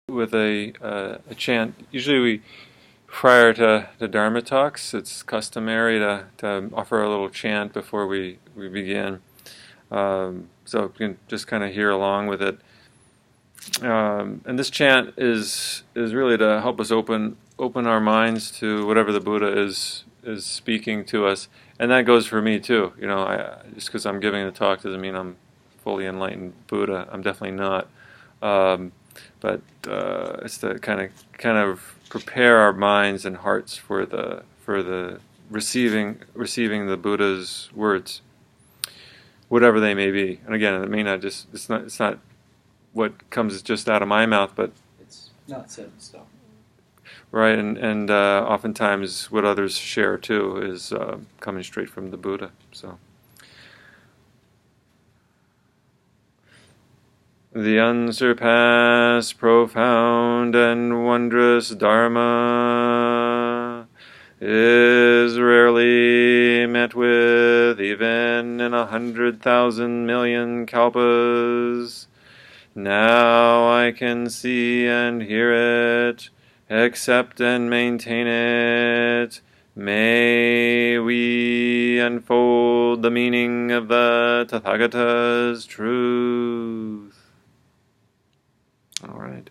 with a chant. Usually, prior to Dharma talks, it's customary to offer a little chant before we begin. So you can just kind of hear along with it. And this chant is really to help us open our minds to whatever the Buddha is speaking to us, and that goes for me too. Just because I'm giving the talk doesn't mean I'm fully enlightened Buddha. I'm definitely not. But it's to kind of prepare our minds and hearts for the receiving the Buddha's words, whatever they may be. And again, it may not just it's not what comes just out of my mouth, but it's not set in stone. Right, and oftentimes what others share too is coming straight from the Buddha. So. The unsurpassed, profound, and wondrous Dharma is rarely met with even in 100,000 million kalpas. Now I can see and hear it, accept and maintain it. May we unfold the meaning of the Tathagata's truth. All right.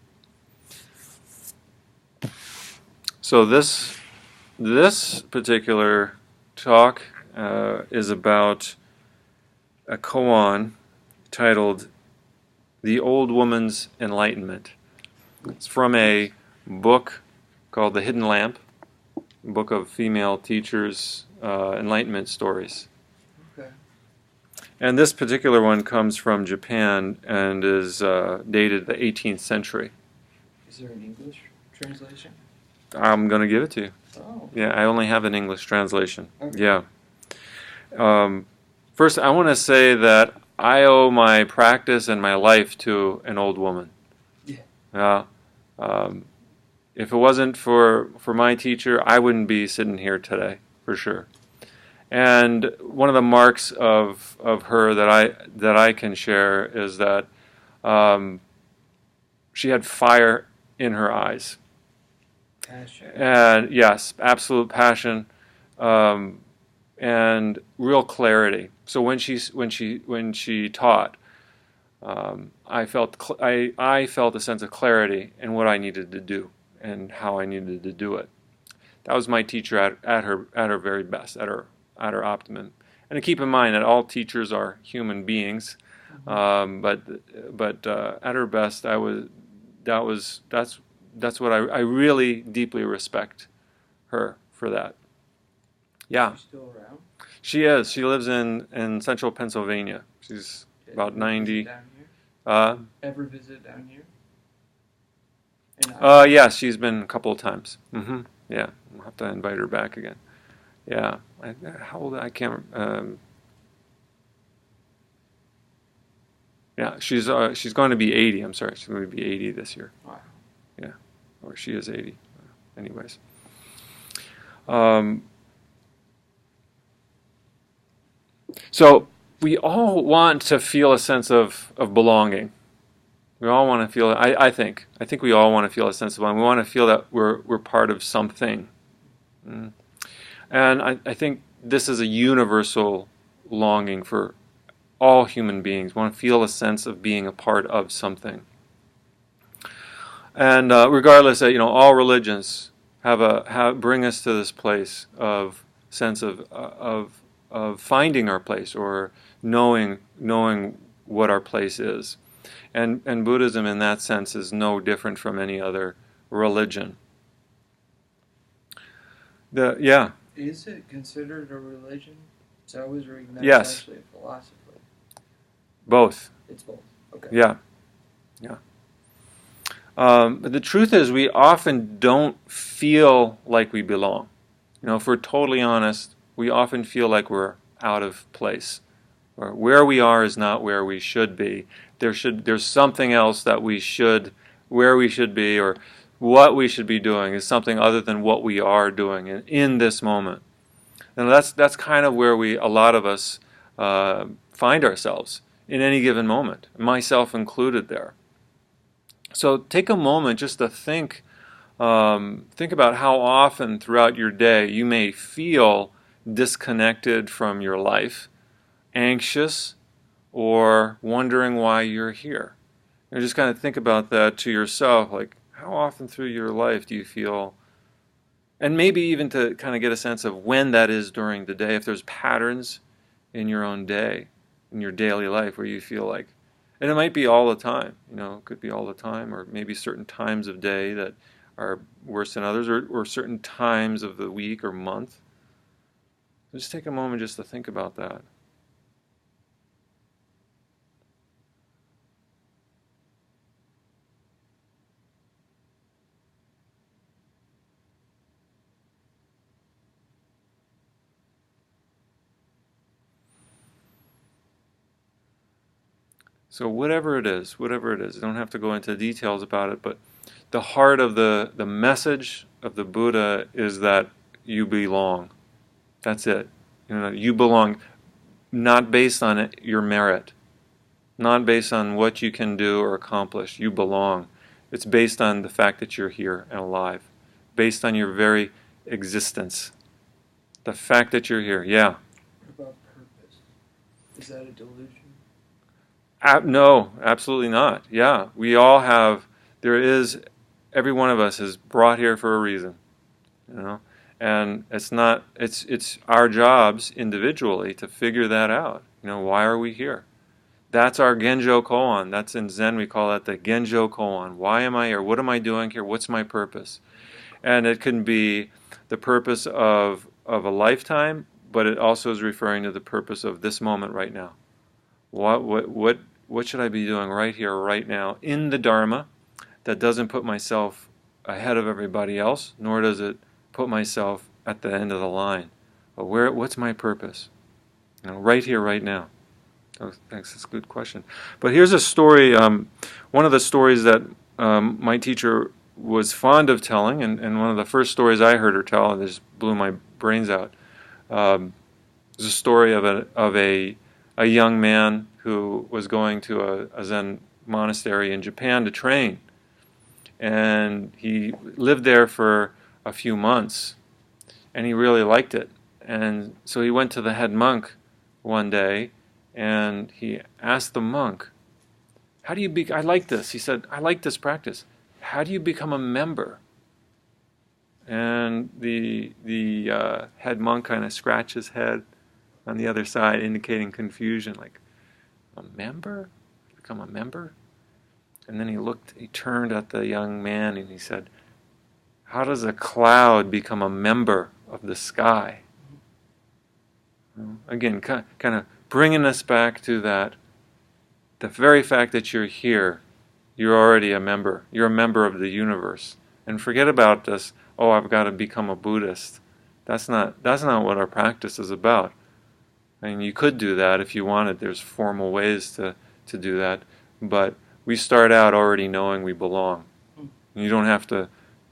So this particular talk is about a koan titled "The Old Woman's Enlightenment." It's from a book called "The Hidden Lamp," a book of female teachers' enlightenment stories. Okay. And this particular one comes from Japan and is dated the 18th century. Is there an English translation? I'm going to give it to you. Oh. Yeah, I only have an English translation. Okay. Yeah. First, I want to say that I owe my practice and my life to an old woman. Yeah. If it wasn't for my teacher, I wouldn't be sitting here today, for sure. And one of the marks of her that I can share is that she had fire in her eyes. Passion. And yes, absolute passion, and real clarity. So when she taught, I felt a sense of clarity in what I needed to do and how I needed to do it. That was my teacher at her very best, at her optimum. And to keep in mind that all teachers are human beings, but at her best, that's what I really deeply respect her for that. Yeah. She's still around? She is. She lives in central Pennsylvania. She's about 90. Down here? Ever visit down here? Yes, she's been a couple of times. Yeah, I'll have to invite her back again. Yeah. How old? I can't. Yeah, she's going to be 80. I'm sorry, she's going to be 80 this year. Wow. Yeah, or she is 80. Anyways. So we all want to feel a sense of belonging. We all want to feel. I think we all want to feel a sense of belonging. We want to feel that we're part of something. And I think this is a universal longing for all human beings. We want to feel a sense of being a part of something. And regardless, all religions bring us to this place of sense of finding our place or knowing what our place is. And Buddhism in that sense is no different from any other religion. Is it considered a religion? So I was reading that Yes. It's actually a philosophy. Both. It's both. Okay. Yeah. But the truth is, we often don't feel like we belong. If we're totally honest, we often feel like we're out of place. Or where we are is not where we should be. There's something else where we should be, or what we should be doing is something other than what we are doing in this moment. And that's kind of where a lot of us find ourselves in any given moment, myself included there. So take a moment just to think about how often throughout your day you may feel disconnected from your life, anxious, or wondering why you're here. And just kind of think about that to yourself, like how often through your life do you feel, and maybe even to kind of get a sense of when that is during the day, if there's patterns in your own day, in your daily life where you feel like, and it might be all the time, it could be all the time, or maybe certain times of day that are worse than others, or certain times of the week or month. Just take a moment just to think about that. So whatever it is, you don't have to go into details about it, but the heart of the message of the Buddha is that you belong. That's it. You belong, not based on your merit, not based on what you can do or accomplish. You belong. It's based on the fact that you're here and alive, based on your very existence. The fact that you're here, yeah. What about purpose? Is that a delusion? No, absolutely not. Yeah, we all have, every one of us is brought here for a reason, and it's our jobs individually to figure that out. Why are we here? That's our Genjo Koan. That's in Zen, we call that the Genjo Koan. Why am I here? What am I doing here? What's my purpose? And it can be the purpose of a lifetime, but it also is referring to the purpose of this moment right now. What should I be doing right here, right now, in the Dharma that doesn't put myself ahead of everybody else, nor does it put myself at the end of the line? But what's my purpose? Right here, right now. Oh, thanks, that's a good question. But here's a story, one of the stories that my teacher was fond of telling, and one of the first stories I heard her tell, and it just blew my brains out. It was a story of a young man who was going to a Zen monastery in Japan to train. And he lived there for a few months, and he really liked it. And so he went to the head monk one day, and he asked the monk, "How do you I like this." He said, "I like this practice. How do you become a member?" And the head monk kind of scratched his head on the other side, indicating confusion, like, "A member? Become a member?" And then he turned at the young man and he said, "How does a cloud become a member of the sky?" Again, kind of bringing us back to that, the very fact that you're here, you're already a member. You're a member of the universe. And forget about this, oh, I've got to become a Buddhist. That's not what our practice is about. I mean, you could do that if you wanted. There's formal ways to do that. But we start out already knowing we belong. You don't have to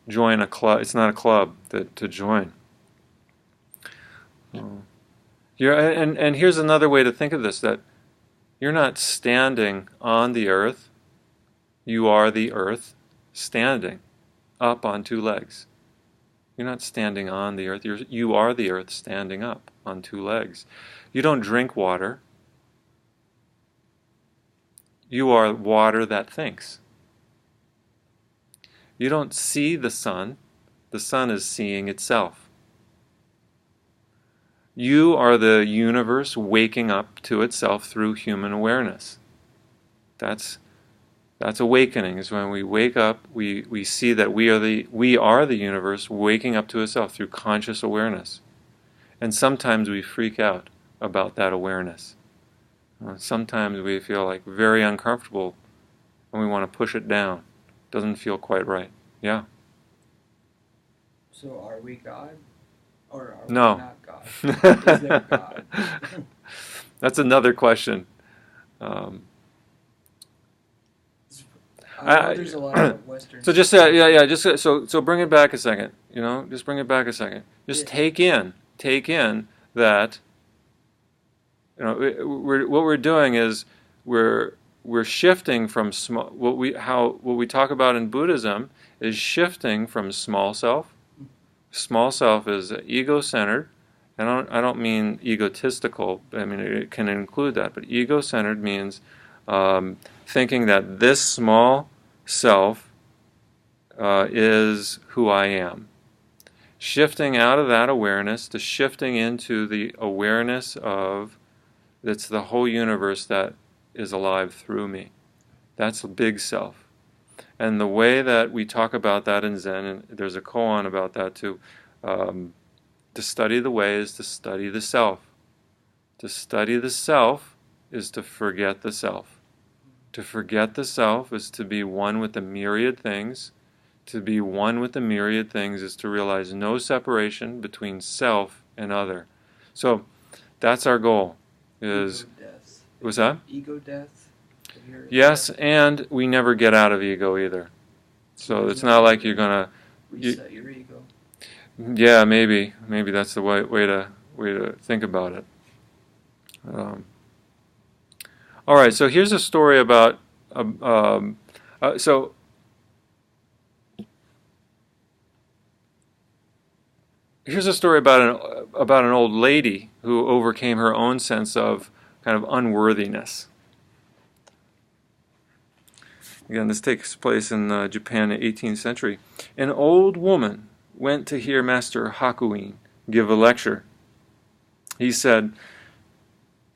join a club. It's not a club to join. And here's another way to think of this, that you're not standing on the earth. You are the earth standing up on two legs. You're not standing on the earth. You are the earth standing up on two legs. You don't drink water. You are water that thinks. You don't see the sun. The sun is seeing itself. You are the universe waking up to itself through human awareness. That's awakening. Is when we wake up, we see that we are the universe waking up to itself through conscious awareness. And sometimes we freak out about that awareness. Sometimes we feel like very uncomfortable and we want to push it down. Doesn't feel quite right. Yeah. So are we God? Or are No. we not God? Is there God? That's another question. I know there's a lot of Western. So just so bring it back a second. Just bring it back a second. Just take in that. What we're doing is we're we're shifting from small. What we talk about in Buddhism is shifting from small self. Small self is ego-centered. I don't mean egotistical. I mean, it can include that. But ego-centered means thinking that this small self is who I am. Shifting out of that awareness to shifting into the awareness of it's the whole universe that is alive through me. That's the big self. And the way that we talk about that in Zen, and there's a koan about that too, to study the way is to study the self. To study the self is to forget the self. To forget the self is to be one with the myriad things. To be one with the myriad things is to realize no separation between self and other. So that's our goal. Is ego death. Was that? Ego death. Yes, and we never get out of ego either. So it's not like you're gonna reset your ego. Yeah, maybe that's the way to think about it. All right, so here's a story about here's a story about an old lady who overcame her own sense of kind of unworthiness. Again, this takes place in Japan in the 18th century. An old woman went to hear Master Hakuin give a lecture. He said,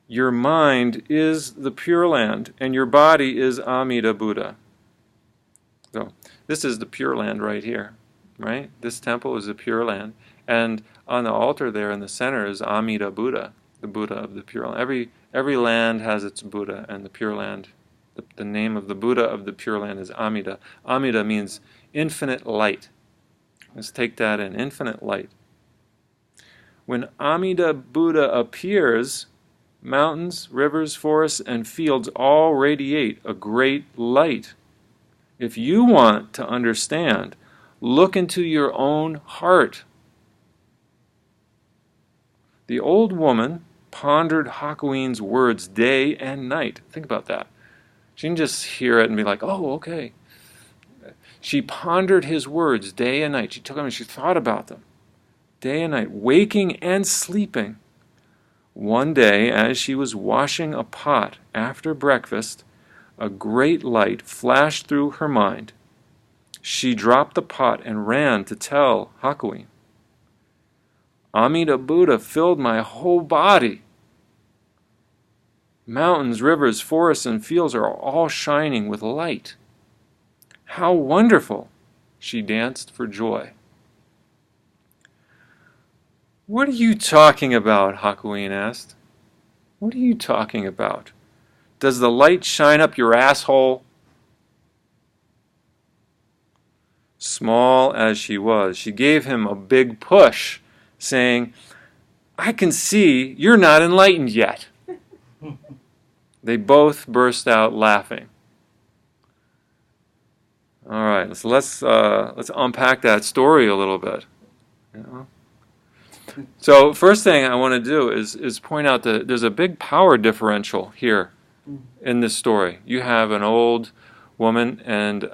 "Your mind is the Pure Land, and your body is Amida Buddha." So this is the Pure Land right here, right? This temple is the Pure Land. And on the altar there in the center is Amida Buddha, the Buddha of the Pure Land. Every land has its Buddha, and the Pure Land, the name of the Buddha of the Pure Land is Amida. Amida means infinite light. Let's take that in, infinite light. When Amida Buddha appears, mountains, rivers, forests, and fields all radiate a great light. If you want to understand, look into your own heart. The old woman pondered Hakuin's words day and night. Think about that. She didn't just hear it and be like, oh, okay. She pondered his words day and night. She took them and she thought about them day and night, waking and sleeping. One day, as she was washing a pot after breakfast, a great light flashed through her mind. She dropped the pot and ran to tell Hakuin. Amida Buddha filled my whole body. Mountains, rivers, forests, and fields are all shining with light. How wonderful! She danced for joy. What are you talking about? Hakuin asked. What are you talking about? Does the light shine up your asshole? Small as she was, she gave him a big push, saying, I can see you're not enlightened yet. They both burst out laughing. All right, so let's unpack that story a little bit. You know? So first thing I want to do is point out that there's a big power differential here in this story. You have an old woman and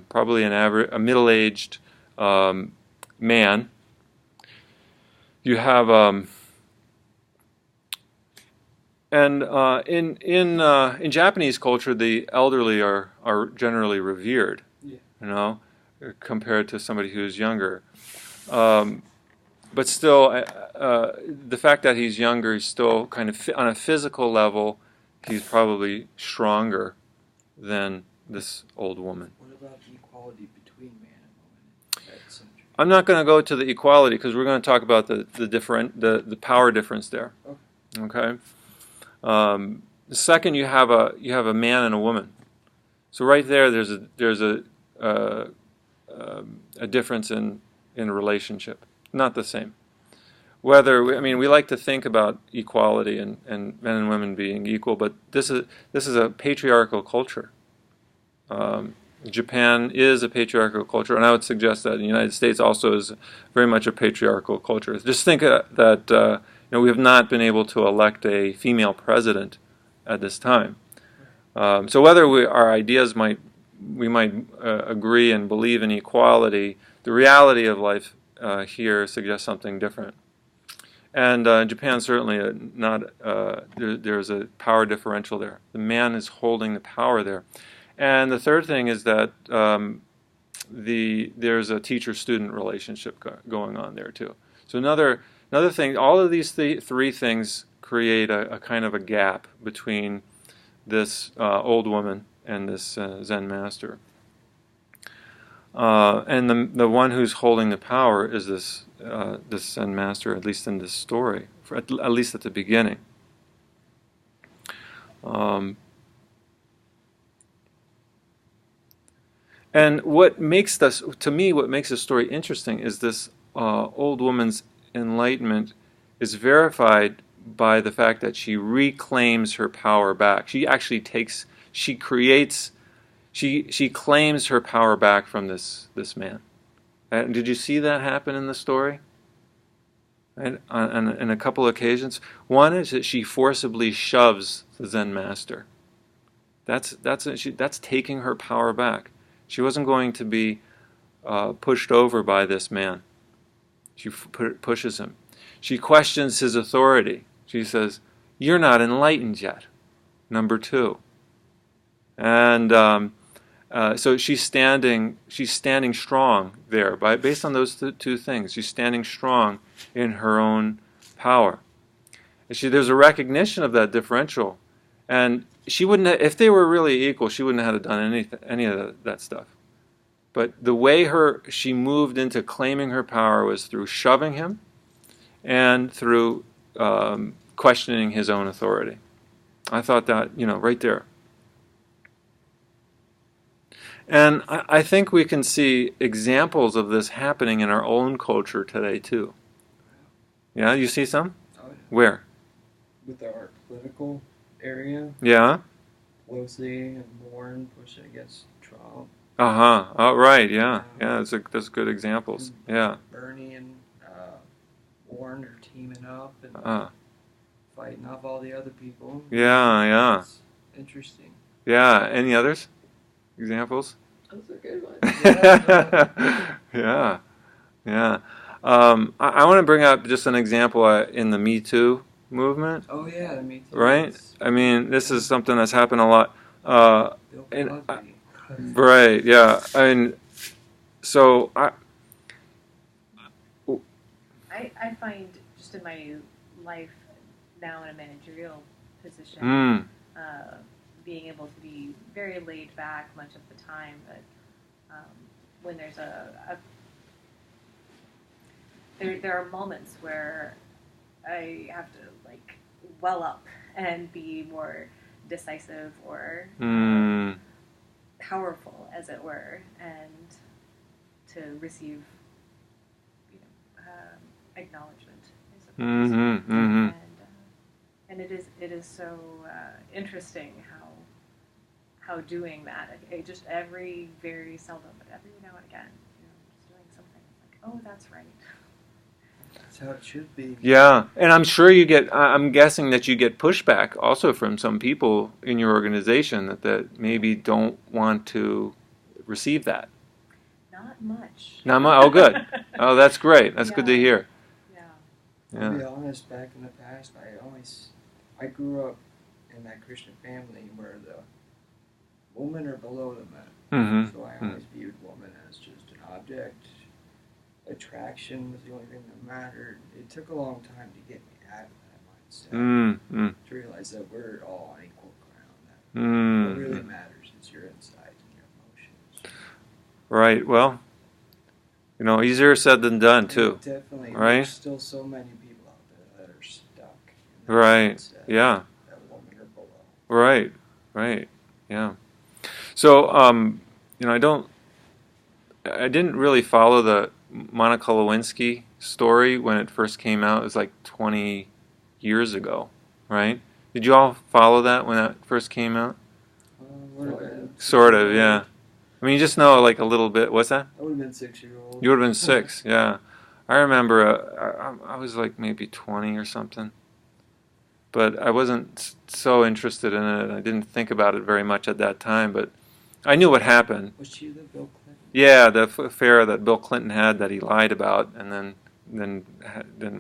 probably a middle-aged man. You have in Japanese culture, the elderly are generally revered, you know, compared to somebody who's younger. But still, the fact that he's younger, he's still kind of on a physical level, he's probably stronger than this old woman. What about equality between man and woman? I'm not going to go to the equality because we're going to talk about the power difference there. Okay. The second, you have a man and a woman. So right there's a difference in relationship. Not the same. We like to think about equality and men and women being equal, but this is a patriarchal culture. Japan is a patriarchal culture, and I would suggest that the United States also is very much a patriarchal culture. Just think that we have not been able to elect a female president at this time. So whether our ideas we might agree and believe in equality, the reality of life here suggests something different. And Japan certainly there's a power differential there. The man is holding the power there. And the third thing is that there's a teacher-student relationship going on there too. So another thing, all of these three things create a kind of a gap between this old woman and this Zen master. And the one who's holding the power is this Zen master, at least in this story, at least at the beginning. And what makes this story interesting is this old woman's enlightenment is verified by the fact that she reclaims her power back. She claims her power back from this man. And did you see that happen in the story? And on a couple of occasions. One is that she forcibly shoves the Zen master. That's taking her power back. She wasn't going to be pushed over by this man. She pushes him. She questions his authority. She says, "You're not enlightened yet." Number two. And so she's standing strong there based on those two things. She's standing strong in her own power. There's a recognition of that differential, and she wouldn't have, if they were really equal, she wouldn't have done any of that stuff. But the way she moved into claiming her power was through shoving him and through questioning his own authority. I thought that, right there. And I think we can see examples of this happening in our own culture today, too. Yeah, you see some? Oh, yeah. Where? With our political area. Yeah? Pelosi and Warren pushing against Trump. Uh-huh. Oh, right, yeah. Yeah, that's good examples. Yeah. Bernie and Warren are teaming up and fighting off all the other people. Yeah. It's interesting. Yeah. Any others? Examples? Those are good ones. Yeah. I want to bring up just an example in the Me Too movement. Oh yeah, the Me Too. Right? I mean, this is something that's happened a lot. Bill Cosby. Right, yeah. I mean, so I find just in my life now in a managerial position, being able to be very laid back much of the time, but when there's there are moments where I have to well up and be more decisive or powerful, as it were, and to receive acknowledgement, I suppose. And it is so interesting how doing that, just very seldom, but every now and again, just doing something like, oh, that's right. That's how it should be. Yeah, and I'm guessing that you get pushback also from some people in your organization that maybe don't want to receive that. Not much. Not much? Oh, good. Oh, that's great. That's good to hear. To be honest, back in the past, I grew up in that Christian family where the women are below the men. So I always viewed woman as just an object. Attraction was the only thing that mattered. It took a long time to get me out of that mindset. To realize that we're all on equal ground. That what really matters is your insides and your emotions. Right. Well, easier said than done, too. Definitely. Right? There's still so many people out there that are stuck in that right. mindset. Yeah. That women are below. Right. Yeah. So, I didn't really follow the Monica Lewinsky story when it first came out. It was like 20 years ago, right? Did you all follow that when that first came out? Sort of, yeah. I mean, you just know like a little bit. What's that? I would have been 6-year-old. You would have been 6, yeah. I remember I was like maybe 20 or something. but I wasn't so interested in it. I didn't think about it very much at that time, but I knew what happened. Was she the Bill Clinton? Yeah, the affair that Bill Clinton had that he lied about, and then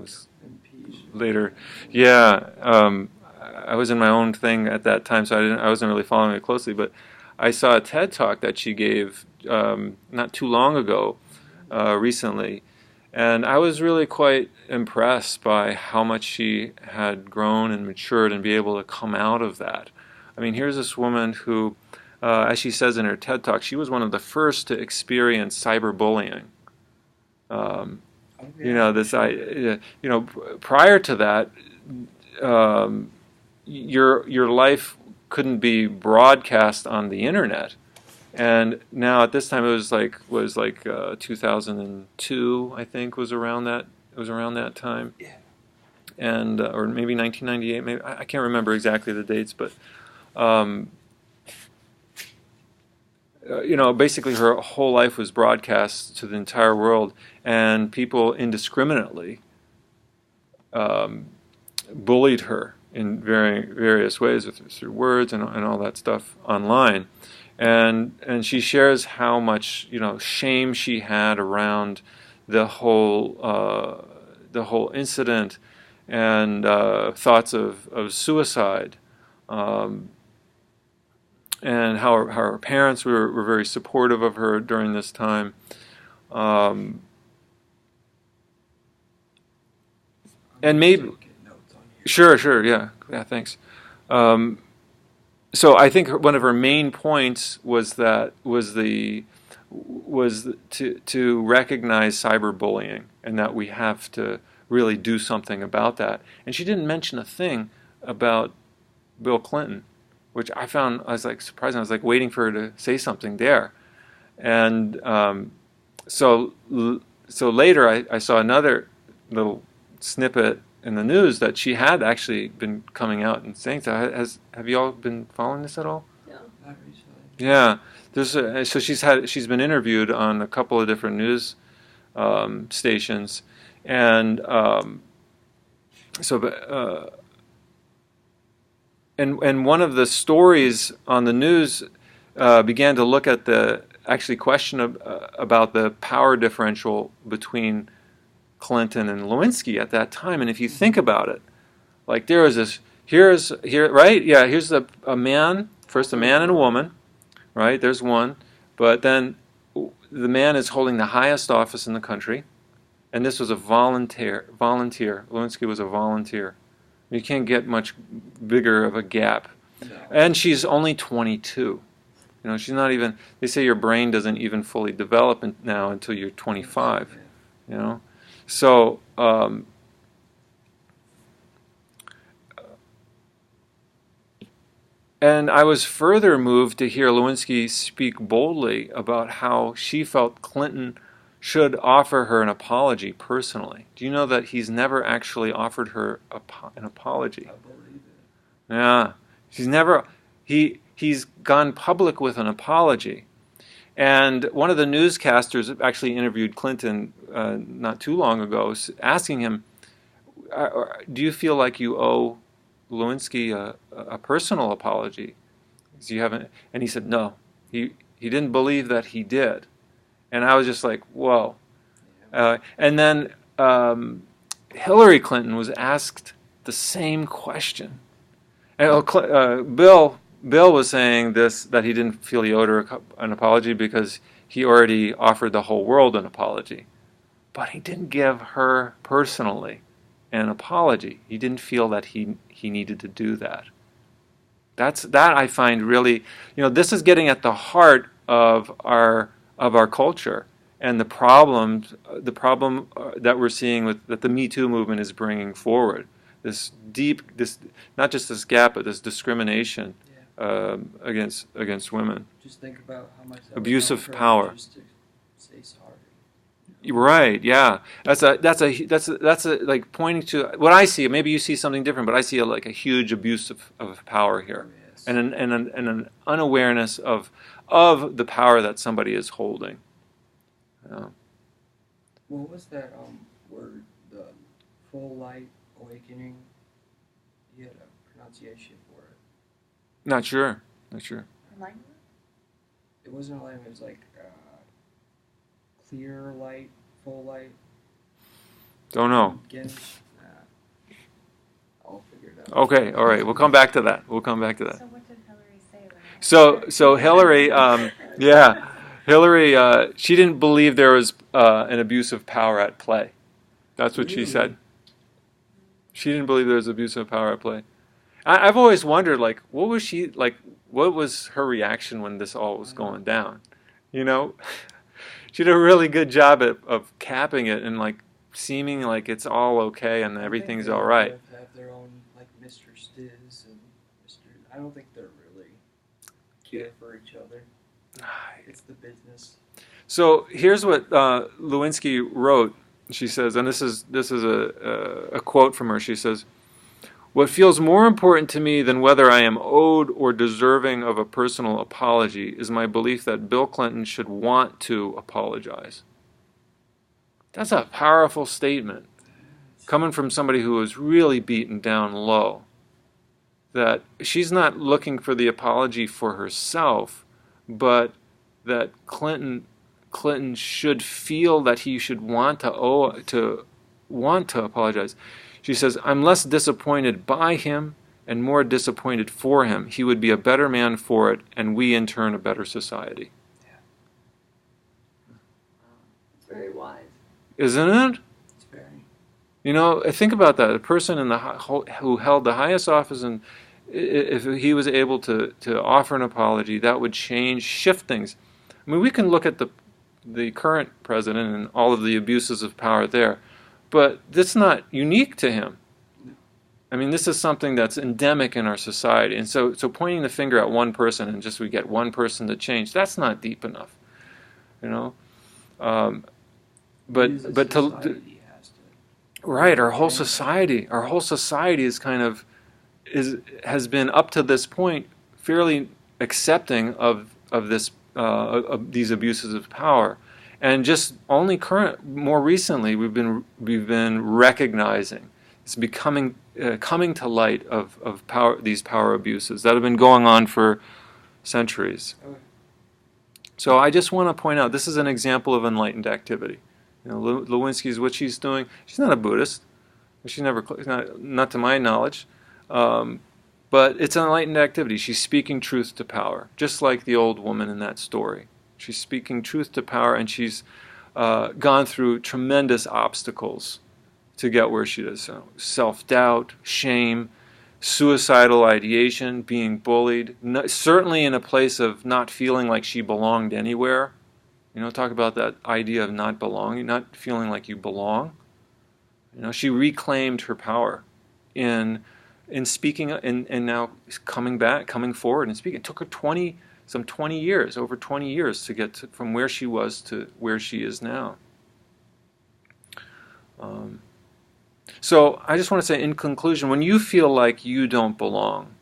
was Impeached. later. Yeah, I was in my own thing at that time, so I wasn't really following it closely. But I saw a TED talk that she gave not too long ago, recently, and I was really quite impressed by how much she had grown and matured and be able to come out of that. I mean, here's this woman who, as she says in her TED talk, she was one of the first to experience cyberbullying. You know, prior to that, your life couldn't be broadcast on the internet, and now at this time it was like 2002, I think, was around that time, Yeah. and or maybe 1998, maybe I can't remember exactly the dates, but basically her whole life was broadcast to the entire world, and people indiscriminately bullied her in various ways through words and all that stuff online, and she shares how much shame she had around the whole incident, and thoughts of suicide. And how her parents were very supportive of her during this time. And maybe, sure, yeah, thanks. So I think one of her main points was to recognize cyberbullying, and that we have to really do something about that. And she didn't mention a thing about Bill Clinton, which I was like surprising. I was like waiting for her to say something there, and so later I saw another little snippet in the news that she had actually been coming out and saying so. Have you all been following this at all? No. Not recently. Yeah, so she's been interviewed on a couple of different news stations, and And one of the stories on the news began to look at the question about the power differential between Clinton and Lewinsky at that time. And if you think about it, like there was this right? Yeah, here's a man, first a man and a woman, right? There's one, but then the man is holding the highest office in the country, and this was a volunteer. Lewinsky was a volunteer. You can't get much bigger of a gap. No. And she's only 22. She's not even, they say your brain doesn't even fully develop now until you're 25. So, and I was further moved to hear Lewinsky speak boldly about how she felt Clinton should offer her an apology personally. Do you know that he's never actually offered her an apology? I believe it. Yeah, he's gone public with an apology. And one of the newscasters actually interviewed Clinton not too long ago, asking him, do you feel like you owe Lewinsky a personal apology? You haven't, and he said no. He didn't believe that he did. And I was just like, whoa. And then Hillary Clinton was asked the same question. And Bill was saying that he didn't feel he owed her an apology because he already offered the whole world an apology. But he didn't give her personally an apology. He didn't feel that he needed to do that. That I find really, this is getting at the heart of our culture, and the problem that we're seeing that the Me Too movement is bringing forward. This not just this gap, but this discrimination against women. Just think about how much Abuse of power. Just to say sorry. Right? Yeah. That's like pointing to what I see. Maybe you see something different, but I see a huge abuse of power here, Yes. and an unawareness of the power that somebody is holding. What was that word? The full light awakening. he had a pronunciation for it. Not sure. Enlightenment? It wasn't enlightenment. It was like clear light, full light. Don't know. Again, I'll figure it out. Okay, all right. We'll come back to that. So what did Hillary say? So Hillary, Hillary, she didn't believe there was an abuse of power at play. That's what she said. She didn't believe there was abuse of power at play. I've always wondered, like, what was her reaction when this all was going down? You know, she did a really good job of capping it and like seeming like it's all okay and everything's all right. They have their own like Mr. Stiz and Mr. I don't think they're really care for each other. It's the business. So here's what Lewinsky wrote. She says, and this is a quote from her. She says, "What feels more important to me than whether I am owed or deserving of a personal apology is my belief that Bill Clinton should want to apologize." That's a powerful statement coming from somebody who was really beaten down low. That she's not looking for the apology for herself, but that Clinton should feel that he should want to apologize. She says, "I'm less disappointed by him and more disappointed for him. He would be a better man for it, and we in turn a better society." Yeah. It's very wise. Isn't it? It's very. You know, think about that. A person who held the highest office, and if he was able to offer an apology, that would shift things. I mean, we can look at the current president and all of the abuses of power there, but that's not unique to him. I mean, this is something that's endemic in our society, and so pointing the finger at one person and just we get one person to change, that's not deep enough, you know. But right, our whole society is kind of has been up to this point fairly accepting of these abuses of power, and just only more recently we've been recognizing it's becoming coming to light of these power abuses that have been going on for centuries. So I just want to point out this is an example of enlightened activity. You know, Lewinsky's what she's doing. She's not a Buddhist. She's not to my knowledge. But it's enlightened activity. She's speaking truth to power, just like the old woman in that story. She's speaking truth to power, and she's gone through tremendous obstacles to get where she is. So, self-doubt, shame, suicidal ideation, being bullied, certainly in a place of not feeling like she belonged anywhere. You know, talk about that idea of not belonging, not feeling like you belong. You know, she reclaimed her power in speaking and now coming forward and speaking. It took her over 20 years to get from where she was to where she is now. So I just want to say in conclusion, when you feel like you don't belong,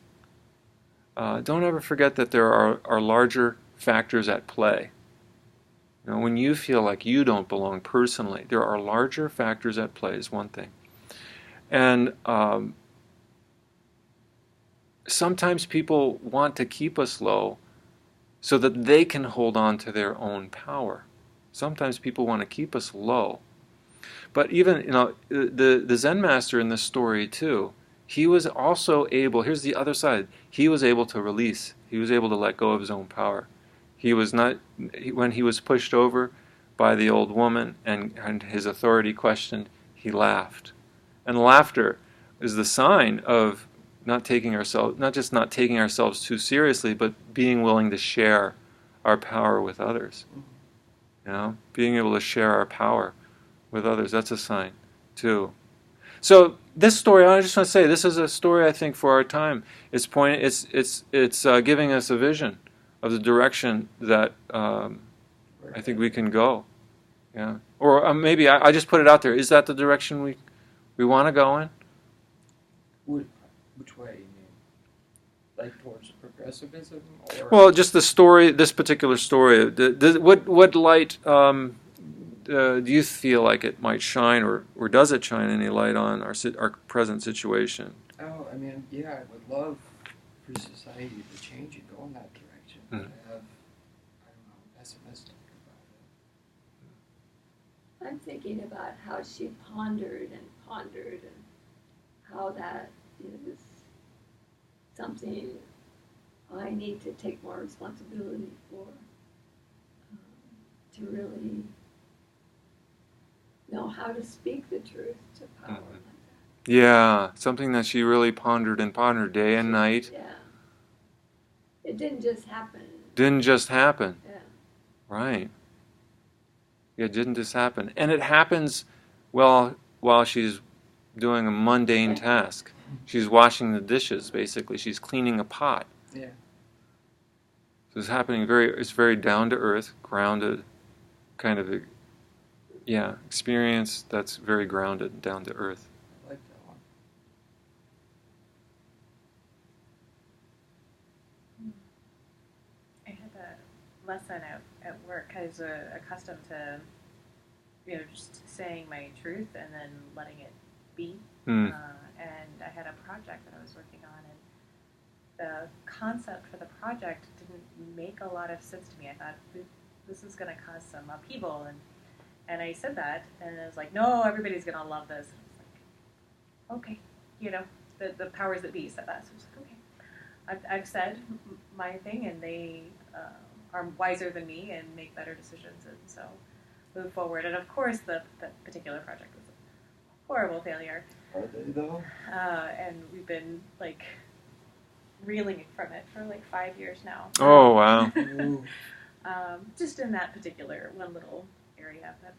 don't ever forget that there are larger factors at play. You know, when you feel like you don't belong personally, there are larger factors at play is one thing. And sometimes people want to keep us low so that they can hold on to their own power. Sometimes people want to keep us low. But even, you know, the Zen master in this story too, he was also able, here's the other side, he was able to release, he was able to let go of his own power. He was not, when he was pushed over by the old woman and his authority questioned, he laughed. And laughter is the sign of not just not taking ourselves too seriously, but being willing to share our power with others. You know, being able to share our power with others, that's a sign too. So this story, I just want to say, this is a story I think for our time. It's giving us a vision of the direction that I think we can go. Yeah, or maybe I just put it out there. Is that the direction we want to go in? Which way? You mean, like towards progressivism? Or? Well, just the story. This particular story. What light do you feel like it might shine, or does it shine any light on our present situation? Oh, I mean, Yeah, I would love for society to change and go in that direction. But I don't know, pessimistic about I'm thinking about how she pondered and how that is something I need to take more responsibility for, to really know how to speak the truth to power like that. Yeah, something that she really pondered day and night. Yeah. It didn't just happen. Didn't just happen. Yeah. Right. It didn't just happen. And it happens while she's doing a mundane task. She's washing the dishes, basically. She's cleaning a pot. Yeah. So it's happening it's very down to earth, grounded, kind of, experience that's very grounded, down to earth. I like that one. I had a lesson at work. I was accustomed to, just saying my truth and then letting it be. And I had a project that I was working on, and the concept for the project didn't make a lot of sense to me. I thought, this is going to cause some upheaval, and I said that, and I was like, no, everybody's going to love this. And I was like, okay, the powers that be said that. So I was like, okay, I've said my thing, and they are wiser than me and make better decisions, and so move forward. And of course, the particular project was a horrible failure. Are they though? And we've been reeling from it for 5 years now. Oh, wow. Just in that particular one little area, but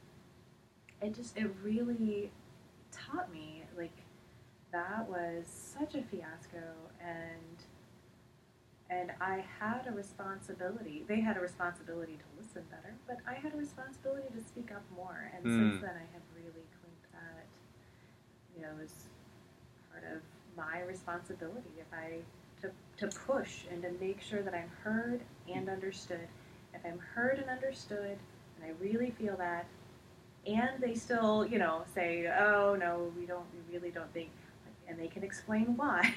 it really taught me that was such a fiasco, and I had a responability. They had a responsibility to listen better, but I had a responsibility to speak up more. And since then, I have really claimed that as part of my responsibility. To push and to make sure that I'm heard and understood. If I'm heard and understood, and I really feel that, and they still, say, oh no, we really don't think, and they can explain why,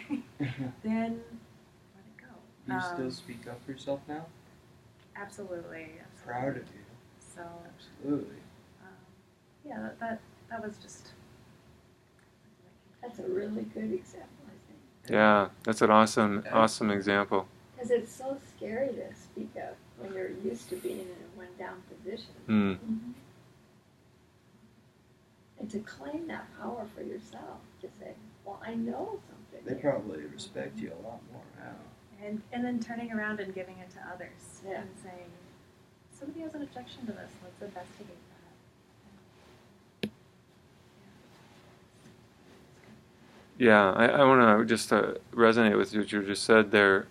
then let it go. You still speak up for yourself now? Absolutely. Proud of you. So. Absolutely. Yeah, that was just. That's a really good example, I think. Yeah, that's an awesome example. Because it's so scary to speak up when you're used to being in a one-down position. Mm-hmm. And to claim that power for yourself, to say, well, I know something. They probably respect you a lot more now. And then turning around and giving it to others. Yeah. And saying, somebody has an objection to this, let's investigate that. Yeah, I want to just resonate with what you just said there,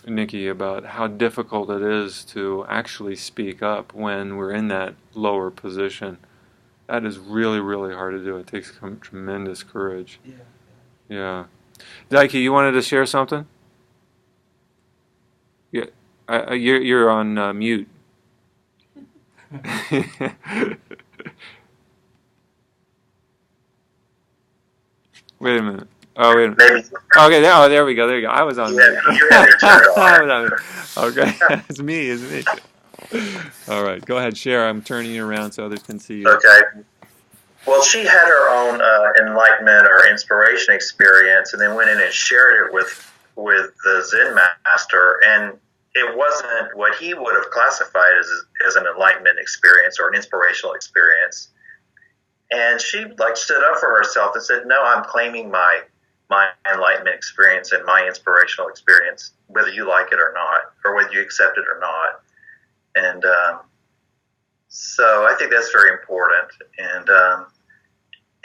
Nikki, about how difficult it is to actually speak up when we're in that lower position. That is really, really hard to do. It takes tremendous courage. Yeah. Daiki, you wanted to share something? Yeah, you're on mute. Wait a minute. Oh, wait a minute. Maybe. Okay, there we go. There you go. I was on. Yeah, you had your turn on. Okay, it's me. All right, go ahead, share. I'm turning you around so others can see you. Okay. Well, she had her own enlightenment or inspiration experience, and then went in and shared it with the Zen master, and it wasn't what he would have classified as an enlightenment experience or an inspirational experience. And she stood up for herself and said, "No, I'm claiming my enlightenment experience and my inspirational experience, whether you like it or not, or whether you accept it or not." And so I think that's very important. And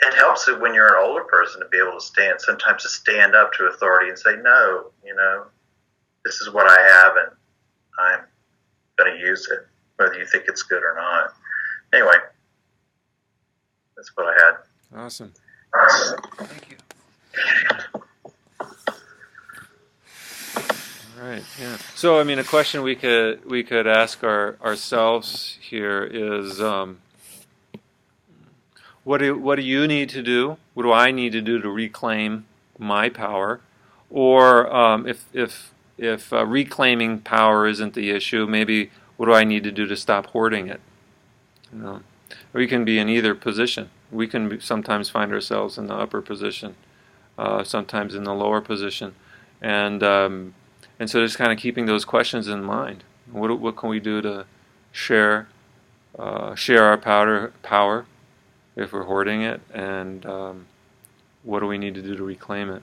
it helps when you're an older person to be able to stand up to authority and say, "No, this is what I have, and I'm going to use it, whether you think it's good or not." Anyway. That's what I had. Awesome. Thank you. All right. Yeah. So, a question we could ask ourselves here is, what do you need to do? What do I need to do to reclaim my power, or if reclaiming power isn't the issue, maybe what do I need to do to stop hoarding it? You know, we can be in either position. We can sometimes find ourselves in the upper position, sometimes in the lower position, and so just kind of keeping those questions in mind. What can we do to share our power if we're hoarding it, and what do we need to do to reclaim it?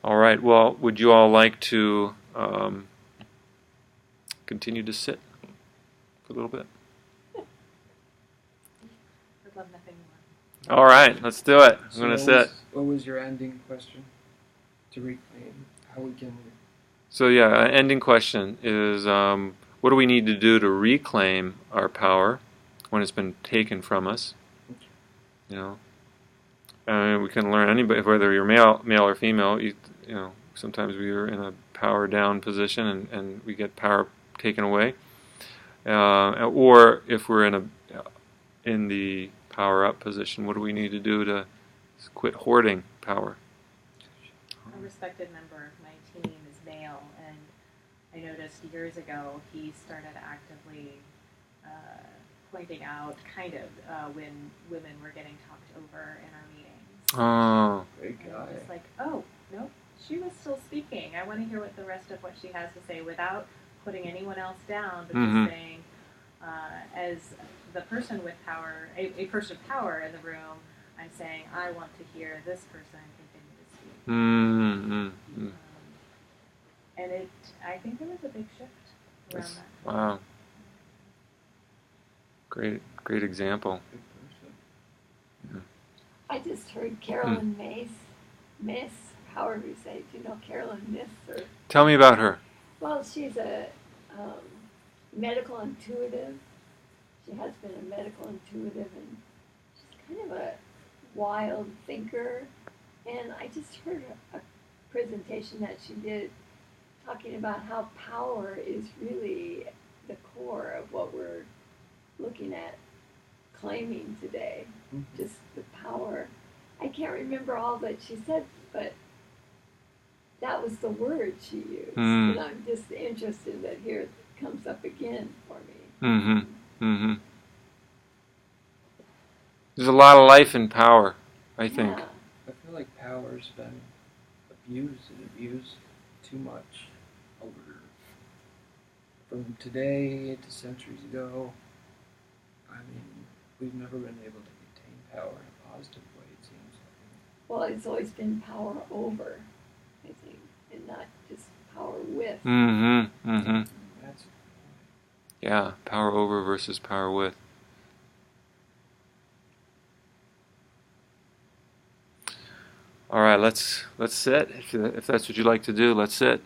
All right. Well, would you all like to continue to sit for a little bit? I'd love nothing more. All right. Let's do it. I'm going to sit. What was your ending question? To reclaim how we can. So yeah, ending question is, what do we need to do to reclaim our power when it's been taken from us? You know, we can learn anybody, whether you're male or female. You know, sometimes we are in a power down position and we get power taken away, or if we're in the power up position, what do we need to do to quit hoarding power? A respected member of my team is male, and I noticed years ago he started actively pointing out when women were getting talked over in our meetings. Oh. Great guy. It's like, oh, no, she was still speaking. I want to hear what the rest of what she has to say without putting anyone else down, but just saying, as the person with power, a person of power in the room, I'm saying, I want to hear this person continue to speak. Mm-hmm. And I think there was a big shift around that. Wow. Great example. Good person. I just heard Carolyn Miss, however you say it. Do you know Carolyn Miss? Or, Tell me about her. well, she's a medical intuitive. She has been a medical intuitive, and she's kind of a wild thinker. And I just heard a presentation that she did talking about how power is really the core of what we're looking at claiming today. Just the power. I can't remember all that she said, but that was the word she used. And I'm just interested that here it comes up again for me. There's a lot of life in power, I think. Yeah. I feel like power's been abused too much over from today to centuries ago. I mean, we've never been able to retain power in a positive way, it seems like. Well, it's always been power over, I think, and not just power with. That's Yeah, power over versus power with. All right, let's sit. If that's what you like to do, let's sit.